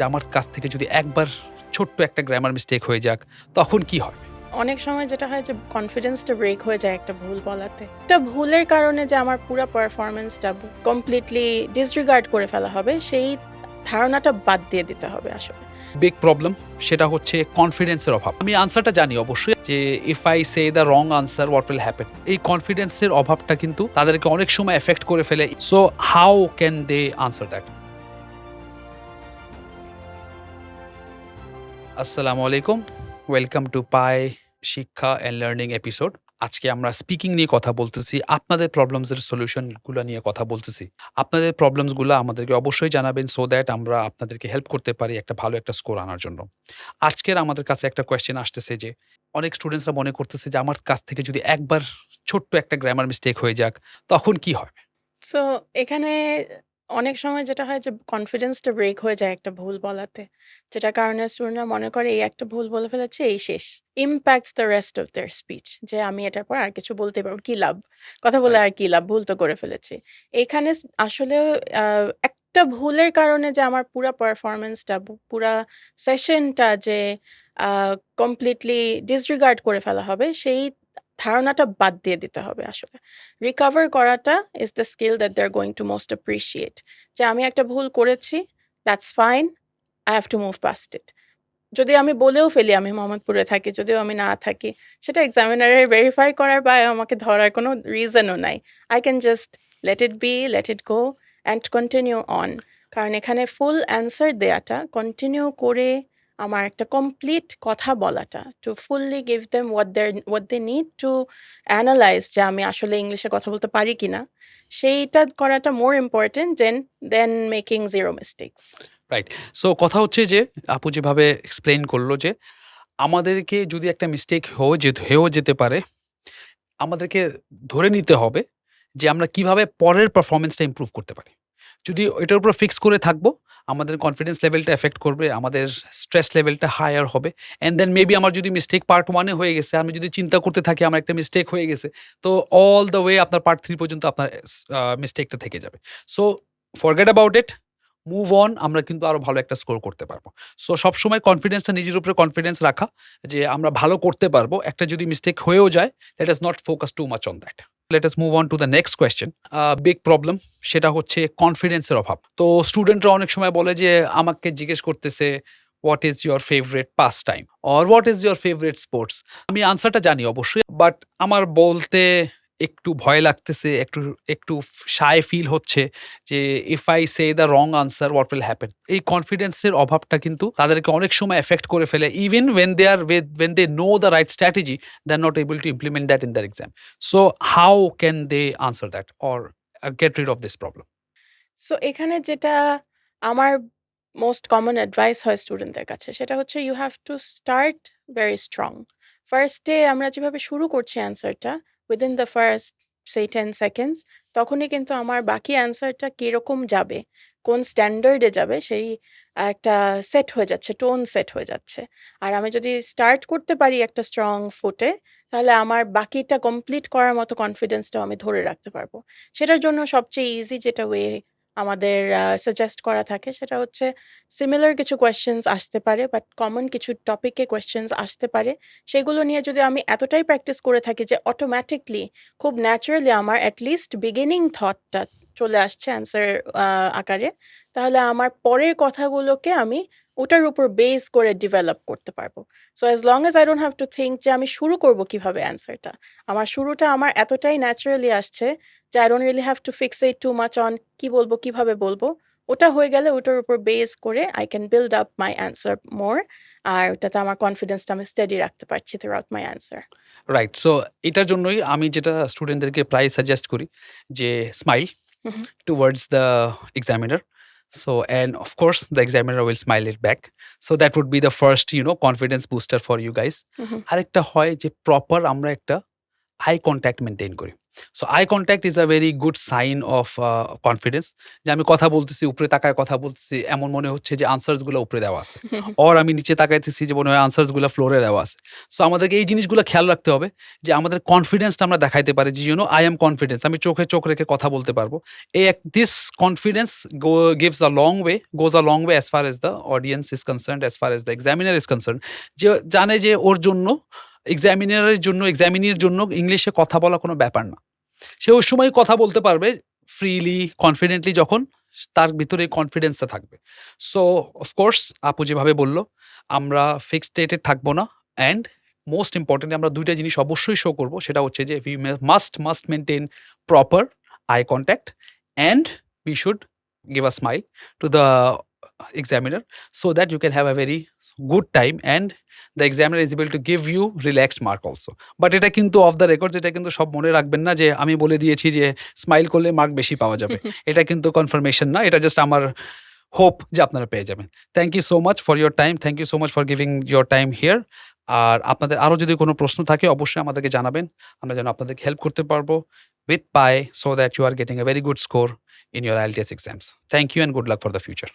যে আমার কাছ থেকে যদি একবার ছোট্ট একটা গ্রামার মিস্টেক হয়ে যাক, তখন কি হবে? অনেক সময় যেটা হয় যে কনফিডেন্সটা ব্রেক হয়ে যায় একটা ভুল বলাতে। একটা ভুলের কারণে যে আমার পুরো পারফরম্যান্সটা কমপ্লিটলি ডিসরিগার্ড করে ফেলা হবে, সেই ধারণাটা বাদ দিয়ে দিতে হবে আসলে। বিগ প্রবলেম সেটা হচ্ছে কনফিডেন্সের অভাব। আমি আনসারটা জানি অবশ্যই যে if I say the wrong answer what will happen. এই কনফিডেন্সের অভাবটা কিন্তু তাদেরকে অনেক সময় এফেক্ট করে ফেলে। So how can they answer that? আসসালামু আলাইকুম। ওয়েলকাম টু পাই শিক্ষা অ্যান্ড লার্নিং এপিসোড। আজকে আমরা স্পিকিং নিয়ে কথা বলতেছি। আপনাদের প্রবলেমসের সলিউশনগুলো নিয়ে কথা বলতেছি। আপনাদের প্রবলেমসগুলো আমাদেরকে অবশ্যই জানাবেন সো দ্যাট আমরা আপনাদেরকে হেল্প করতে পারি একটা ভালো একটা স্কোর আনার জন্য। আজকের আমাদের কাছে একটা কোয়েশ্চেন আসতেছে যে অনেক স্টুডেন্টসরা মনে করতেছে যে আমার কাছ থেকে যদি একবার ছোট্ট একটা গ্রামার মিস্টেক হয়ে যাক, তখন কি হবে? সো এখানে অনেক সময় যেটা হয় যে কনফিডেন্সটা ব্রেক হয়ে যায় একটা ভুল বলাতে। যেটার কারণে স্টুডেন্টরা মনে করে এই একটা ভুল বলে ফেলেছে, এই শেষ। ইমপ্যাক্টস the rest of their speech. যে আমি এটার পর আর কিছু বলতে পারবো, কি লাভ? কথা বলে রাইট, আর কি লাভ? ভুল তো করে ফেলেছি। এখানে আসলে একটা ভুলের কারণে যে আমার পুরা পারফরম্যান্সটা, পুরা সেশনটা যে আ কমপ্লিটলি ডিসরিগার্ড করে ফেলা হবে, সেই ধারণাটা বাদ দিয়ে দিতে হবে আসলে। রিকভার করাটা is the skill that they are going to most appreciate. যে আমি একটা ভুল করেছি, that's fine, I have to move past it. যদি আমি বলেও ফেলি আমি মোহাম্মদপুরে থাকি, যদিও আমি না থাকি, সেটা এক্সামিনারের ভেরিফাই করার বা আমাকে ধরার কোনো রিজনও নাই। I can just let it be, let it go and continue on. কারণ এখানে ফুল অ্যান্সার দেয়াটা, কন্টিনিউ করে আমার একটা কমপ্লিট কথা বলাটা, to fully give them what they need to analyse যে আমি আসলে ইংলিশে কথা বলতে পারি কিনা, সেইটা করাটা more important than making zero mistakes. Right. So কথা হচ্ছে যে আপু যেভাবে এক্সপ্লেইন করল যে আমাদেরকে যদি একটা মিস্টেক হয়েও যেতে পারে, আমাদেরকে ধরে নিতে হবে যে আমরা কিভাবে পরের পারফরম্যান্সটা ইমপ্রুভ করতে পারি। যদি এটার উপর ফিক্স করে থাকবো, আমাদের কনফিডেন্স লেভেলটা এফেক্ট করবে, আমাদের স্ট্রেস লেভেলটা হায়ার হবে। অ্যান্ড দেন মেবি আমার যদি মিস্টেক পার্ট 1 এ হয়ে গেছে, আমি যদি চিন্তা করতে থাকি আমার একটা মিস্টেক হয়ে গেছে, তো অল দ্য ওয়ে আপনার পার্ট 3 পর্যন্ত আপনার মিস্টেকটা থেকে যাবে। So forget about it, move on, আমরা কিন্তু আরো ভালো একটা স্কোর করতে পারবো। সো সবসময় কনফিডেন্সটা, নিজের উপরে কনফিডেন্স রাখা যে আমরা ভালো করতে পারবো। একটা যদি মিস্টেক হয়েও যায়, let us not focus two much on that. Let us move on to the next question. Big problem সেটা হচ্ছে কনফিডেন্সের অভাব। তো স্টুডেন্টরা অনেক সময় বলে যে আমাকে জিজ্ঞেস করতেছে what is your favourite pass time or what is your favourite sports. আমি আনসারটা জানি অবশ্যই, বাট আমার বলতে একটু ভয় লাগতেছে, একটু একটু শাই ফিল হচ্ছে যে if I say the wrong answer what will happen. এই কনফিডেন্সের অভাবটা কিন্তু তাদেরকে অনেক সময় এফেক্ট করে ফেলে। Even when they know the right strategy, they're not able to implement that in their exam. So how can they answer that or get rid of this problem? So এখানে যেটা আমার মোস্ট কমন অ্যাডভাইস হয় স্টুডেন্টদের কাছে, সেটা হচ্ছে you have to start very strong. ফার্স্টে আমরা যেভাবে শুরু করছি অ্যান্সারটা, উইদিন দ্য ফার্স্ট সেই 10 সেকেন্ডস, তখনই কিন্তু আমার বাকি অ্যান্সারটা কীরকম যাবে, কোন স্ট্যান্ডার্ডে যাবে, সেই একটা সেট হয়ে যাচ্ছে, টোন সেট হয়ে যাচ্ছে। আর আমি যদি স্টার্ট করতে পারি একটা স্ট্রং ফুটে, তাহলে আমার বাকিটা কমপ্লিট করার মতো কনফিডেন্সটাও আমি ধরে রাখতে পারবো। সেটার জন্য সবচেয়ে ইজি যেটা ওয়ে আমাদের সাজেস্ট করা থাকে, সেটা হচ্ছে সিমিলার কিছু কোয়েশ্চেন্স আসতে পারে, বাট কমন কিছু টপিকে কোয়েশ্চেন্স আসতে পারে। সেগুলো নিয়ে যদি আমি এতটাই প্র্যাকটিস করে থাকি যে অটোম্যাটিকলি, খুব ন্যাচারালি আমার অ্যাটলিস্ট বিগিনিং থটটা চলে আসছে অ্যান্সার আকারে, তাহলে আমার পরের কথাগুলোকে আমি ওটার উপর বেস করে ডেভেলপ করতে পারবো। So as long as I don't have to think যে আমি শুরু করব কিভাবে অ্যান্সারটা, আমার শুরুটা আমার এতটাই ন্যাচারালি আসছে যে I don't really have to fixate too much on কি বলবো, কিভাবে বলবো। ওটা হয়ে গেলে ওটার উপর বেস করে I can build up my answer more. আর ওটাতে আমার কনফিডেন্সটা আমি স্টেডি রাখতে পারছি throughout my answer. Right. So এটার জন্যই আমি যেটা স্টুডেন্টদেরকে প্রায় সাজেস্ট করি যে smile towards the examiner. So, and of course, the examiner will smile it back. So that would be the first, confidence booster for you guys. আরেকটা হয় যে প্রপার আমরা একটা আই কন্ট্যাক্ট মেনটেন করি। So eye contact is a very good sign of confidence, যে আমি কথা বলতেছি, উপরে তাকায় কথা বলতেছি, এমন মনে হচ্ছে যে আনসার্সগুলো উপরে দেওয়া আছে। অর আমি নিচে তাকাইতেছি যে মনে হয় আনসার্সগুলো ফ্লোরে দেওয়া আছে। সো আমাদেরকে এই জিনিসগুলো খেয়াল রাখতে হবে যে আমাদের কনফিডেন্সটা আমরা দেখাইতে পারি যে আই এম কনফিডেন্স, আমি চোখে চোখ রেখে কথা বলতে পারবো। This confidence gives a long way, goes a long way as far as the audience is concerned, as far as the examiner is concerned. যে জানে যে ওর জন্য এক্সামিনির জন্য ইংলিশে কথা বলা কোনো ব্যাপার না। সে ওই সময় কথা বলতে পারবে ফ্রিলি, কনফিডেন্টলি, যখন তার ভিতরে কনফিডেন্সটা থাকবে। সো অফকোর্স আপু যেভাবে বলল, আমরা ফিক্সড ডেটে থাকবো না। অ্যান্ড মোস্ট ইম্পর্টেন্টলি আমরা ২ টা জিনিস অবশ্যই শো করব। সেটা হচ্ছে যে we must maintain proper eye contact, and we should give a smile to the examiner so that you can have a very good time and the examiner is able to give you relaxed mark also. But এটা কিন্তু of the record, এটা কিন্তু সব মনে রাখবেন না যে আমি বলে দিয়েছি যে স্মাইল করলে মার্ক বেশি পাওয়া যাবে। এটা কিন্তু কনফার্মেশন না, এটা জাস্ট আমার হোপ যে আপনারা পেয়ে যাবেন। Thank you so much for your time, thank you so much for giving your time here. আর আপনাদের আরও যদি কোনো প্রশ্ন থাকে অবশ্যই আমাদেরকে জানাবেন, আমরা যেন আপনাদেরকে হেল্প করতে পারবো with Pi, so that you are getting a very good score in your IELTS exams. Thank you and good luck for the future.